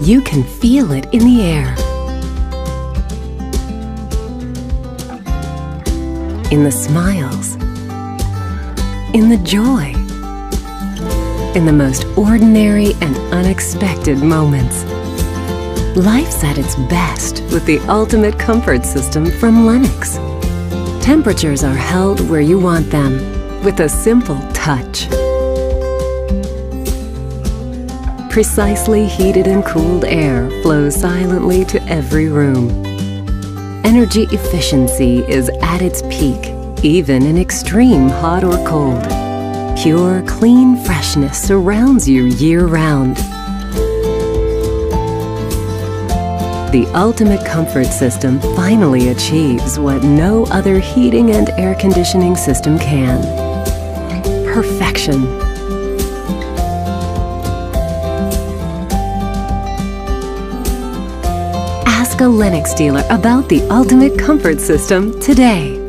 you can feel it in the air, in the smiles, in the joy, in the most ordinary and unexpected moments. Life's at its best with the ultimate comfort system from Lennox. Temperatures are held where you want them with a simple touch. Precisely heated and cooled air flows silently to every room. Energy efficiency is at its peak, even in extreme hot or cold. Pure, clean freshness surrounds you year-round. The ultimate comfort system finally achieves what no other heating and air conditioning system can. Perfection. Ask a Lennox dealer about the ultimate comfort system today.